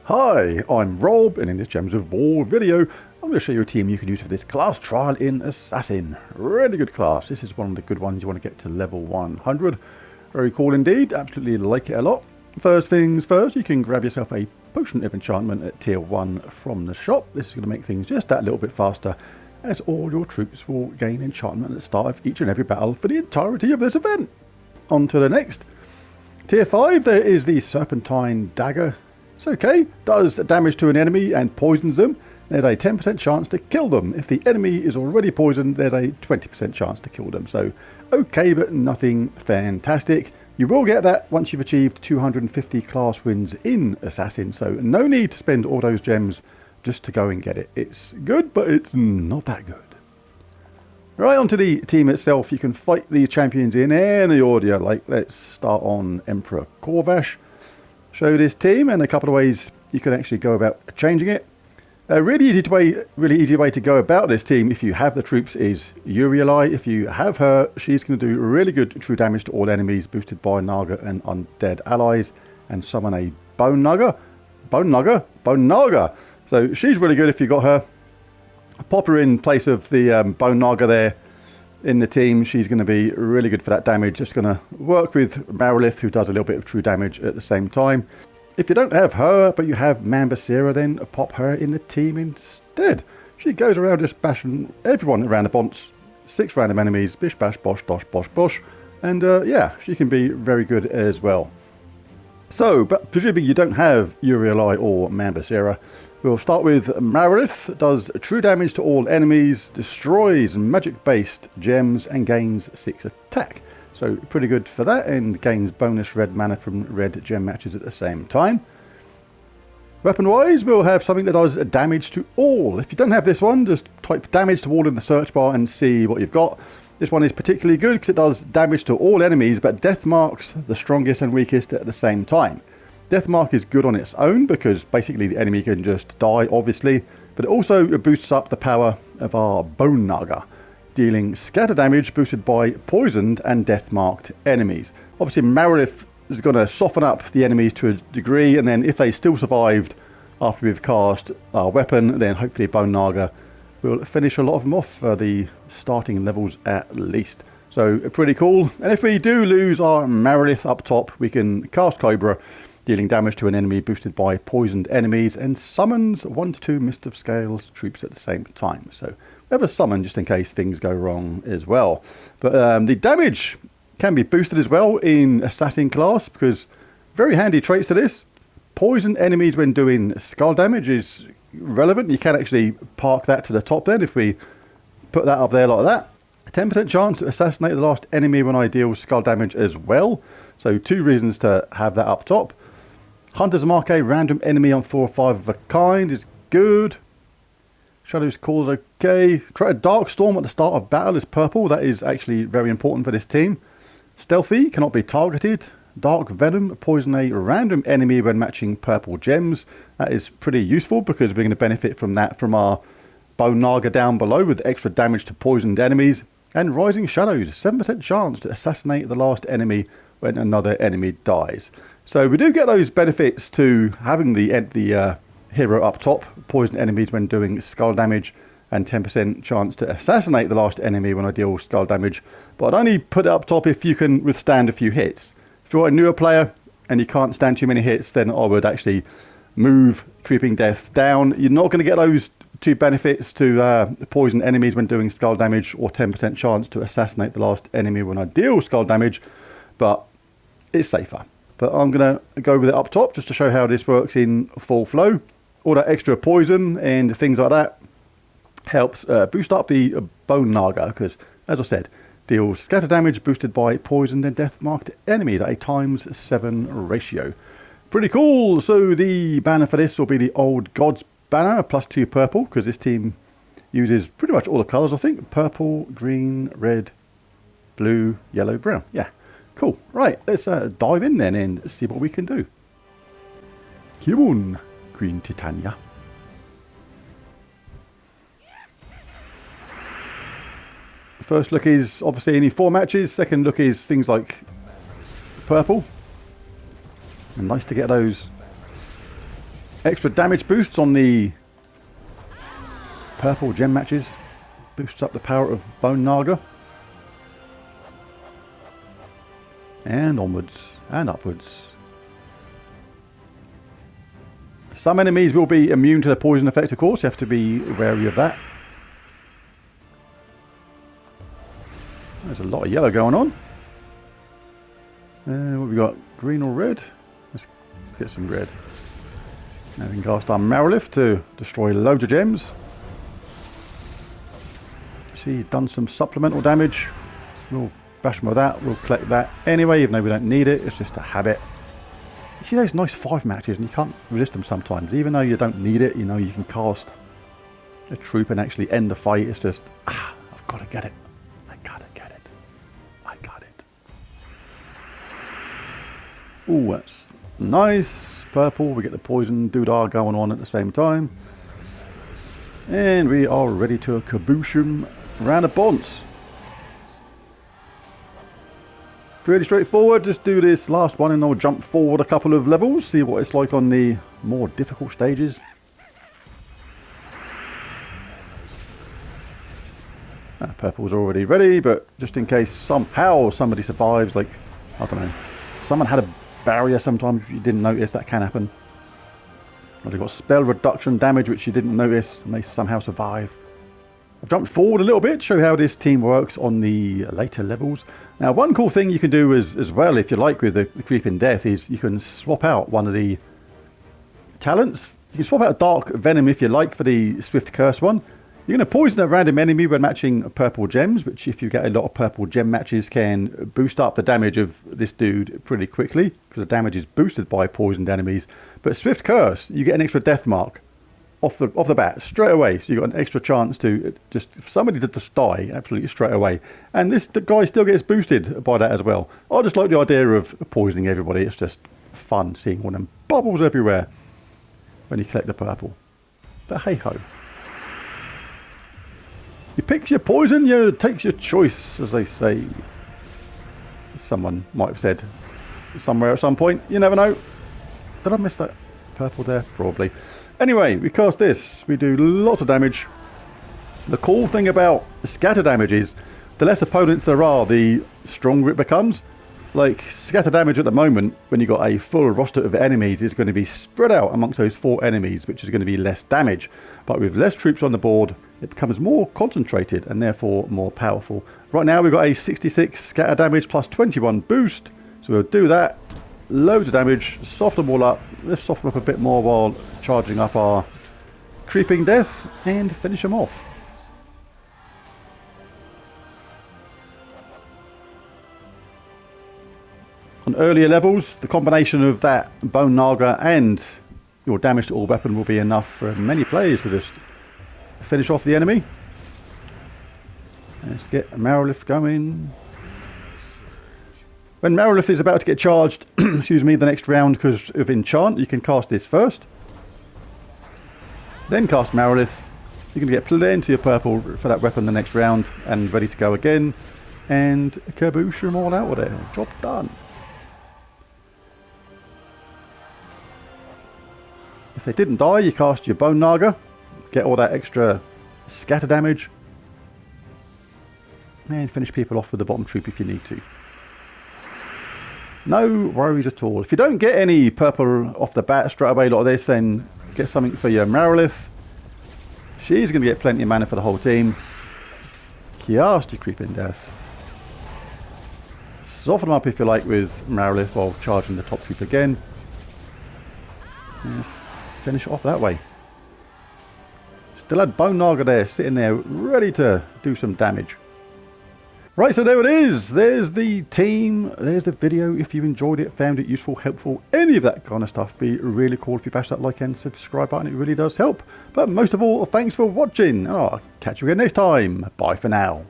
Hi, I'm Rob, and in this Gems of War video, I'm going to show you a team you can use for this class trial in Assassin. Really good class. This is one of the good ones you want to get to level 100. Very cool indeed. Absolutely like it a lot. First things first, you can grab yourself a potion of enchantment at tier 1 from the shop. This is going to make things just that little bit faster, as all your troops will gain enchantment at the start of each and every battle for the entirety of this event. On to the next. Tier 5, there is the Serpentine Dagger. It's okay, does damage to an enemy and poisons them. There's a 10% chance to kill them. If the enemy is already poisoned, there's a 20% chance to kill them. So, okay, but nothing fantastic. You will get that once you've achieved 250 class wins in Assassin, so no need to spend all those gems just to go and get it. It's good, but it's not that good. Right, onto the team itself. You can fight the champions in any order. Like, let's start on Emperor Corvash. Show this team and a couple of ways you can actually go about changing it. A really easy way to go about this team if you have the troops is Urielai. If you have her, she's going to do really good true damage to all enemies, boosted by Naga and undead allies, and summon a Bone Naga. So she's really good if you got her. Pop her in place of the Bone Naga there in the team. She's going to be really good for that damage. Just going to work with Marilith, who does a little bit of true damage at the same time. If you don't have her, but you have Mambasira, then pop her in the team instead. She goes around just bashing everyone around the bonds. 6 random enemies, bish bash bosh dosh bosh bosh. And yeah, she can be very good as well. So, but presuming you don't have Urielai or Mambasira, we'll start with Marilith. Does true damage to all enemies, destroys magic-based gems, and gains 6 attack. So pretty good for that, and gains bonus red mana from red gem matches at the same time. Weapon-wise, we'll have something that does damage to all. If you don't have this one, just type damage to all in the search bar and see what you've got. This one is particularly good because it does damage to all enemies, but death marks the strongest and weakest at the same time. Death mark is good on its own because basically the enemy can just die, obviously, but it also boosts up the power of our Bone Naga, dealing scatter damage boosted by poisoned and death marked enemies. Obviously Marilith is going to soften up the enemies to a degree, and then if they still survived after we've cast our weapon, then hopefully Bone Naga will finish a lot of them off for the starting levels at least. So pretty cool. And if we do lose our Marilith up top, we can cast Cobra, dealing damage to an enemy boosted by poisoned enemies, and summons 1 to 2 Mist of Scales troops at the same time. So we have a summon just in case things go wrong as well. But the damage can be boosted as well in Assassin class, because very handy traits to this. Poison enemies when doing skull damage is relevant. You can actually park that to the top then if we put that up there like that. A 10% chance to assassinate the last enemy when I deal skull damage as well. So 2 reasons to have that up top. Hunter's Mark, a random enemy on 4 or 5 of a kind is good. Shadow's Call is okay. Try a Dark Storm at the start of battle is purple. That is actually very important for this team. Stealthy, cannot be targeted. Dark Venom, poison a random enemy when matching purple gems. That is pretty useful because we're going to benefit from that from our Bone Naga down below with extra damage to poisoned enemies. And Rising Shadows, 7% chance to assassinate the last enemy when another enemy dies. So we do get those benefits to having the hero up top, poison enemies when doing skull damage, and 10% chance to assassinate the last enemy when I deal skull damage. But I'd only put it up top if you can withstand a few hits. If you're a newer player and you can't stand too many hits, then I would actually move Creeping Death down. You're not going to get those 2 benefits to poison enemies when doing skull damage, or 10% chance to assassinate the last enemy when I deal skull damage, but it's safer. But I'm going to go with it up top just to show how this works in full flow. All that extra poison and things like that helps boost up the Bone Naga, because, as I said, deals scatter damage boosted by poisoned and death marked enemies at a ×7 ratio. Pretty cool. So the banner for this will be the Old Gods banner, +2 purple, because this team uses pretty much all the colours, I think. Purple, green, red, blue, yellow, brown. Yeah, cool. Right, let's dive in then and see what we can do. Come on, Queen Titania. First look is obviously only 4 matches. Second look is things like purple. And nice to get those extra damage boosts on the purple gem matches. Boosts up the power of Bone Naga. And onwards and upwards. Some enemies will be immune to the poison effect, of course. You have to be wary of that. There's a lot of yellow going on. What have we got? Green or red? Let's get some red. Now we can cast our Marilith to destroy loads of gems. See, done some supplemental damage. We'll bash them with that. We'll collect that anyway, even though we don't need it. It's just a habit. You see those nice 5 matches and you can't resist them sometimes. Even though you don't need it, you know, you can cast a troop and actually end the fight. It's just, I've got to get it. I gotta get it. I got it. Ooh, that's nice. Purple. We get the poison doodah going on at the same time. And we are ready to kaboosh him around the bonds. Pretty straightforward. Just do this last one and I'll jump forward a couple of levels, see what it's like on the more difficult stages. Purple's already ready, but just in case somehow somebody survives, like, I don't know, someone had a barrier sometimes you didn't notice, that can happen. Or they've got spell reduction damage which you didn't notice and they somehow survive. I've jumped forward a little bit to show how this team works on the later levels. Now, one cool thing you can do as well, if you like, with the Creeping Death is you can swap out one of the talents. You can swap out Dark Venom if you like for the Swift Curse one. You're going to poison a random enemy when matching purple gems, which if you get a lot of purple gem matches can boost up the damage of this dude pretty quickly, because the damage is boosted by poisoned enemies. But Swift Curse, you get an extra death mark off the bat straight away, so you got an extra chance to just somebody to just die absolutely straight away, and this guy still gets boosted by that as well. I just like the idea of poisoning everybody. It's just fun seeing all them bubbles everywhere when you collect the purple. But hey ho, you picks your poison, you takes your choice, as they say. Someone might have said somewhere at some point. You never know. Did I miss that purple there? Probably. Anyway, we cast this. We do lots of damage. The cool thing about scatter damage is the less opponents there are, the stronger it becomes. Like, scatter damage at the moment, when you've got a full roster of enemies, is going to be spread out amongst those 4 enemies, which is going to be less damage. But with less troops on the board, it becomes more concentrated and therefore more powerful. Right now, we've got a 66 scatter damage plus 21 boost. So we'll do that. Loads of damage, soften them all up. Let's soften up a bit more while charging up our Creeping Death and finish them off. On earlier levels, the combination of that Bone Naga and your damage to all weapon will be enough for many players to just finish off the enemy. Let's get Marilith going. When Marilith is about to get charged, excuse me, the next round because of enchant, you can cast this first. Then cast Marilith. You're going to get plenty of purple for that weapon the next round and ready to go again. And kaboosh them all out with it. Job done. If they didn't die, you cast your Bone Naga. Get all that extra scatter damage. And finish people off with the bottom troop if you need to. No worries at all. If you don't get any purple off the bat straight away like this, then get something for your Marilith. She's going to get plenty of mana for the whole team. Cast your Creeping Death. Soften them up if you like with Marilith while charging the top troop again. Yes, finish it off that way. Still had Bone Naga there, sitting there, ready to do some damage. Right, so there it is. There's the team. There's the video. If you enjoyed it, found it useful, helpful, any of that kind of stuff, be really cool if you bash that like and subscribe button. It really does help. But most of all, thanks for watching. I'll catch you again next time. Bye for now.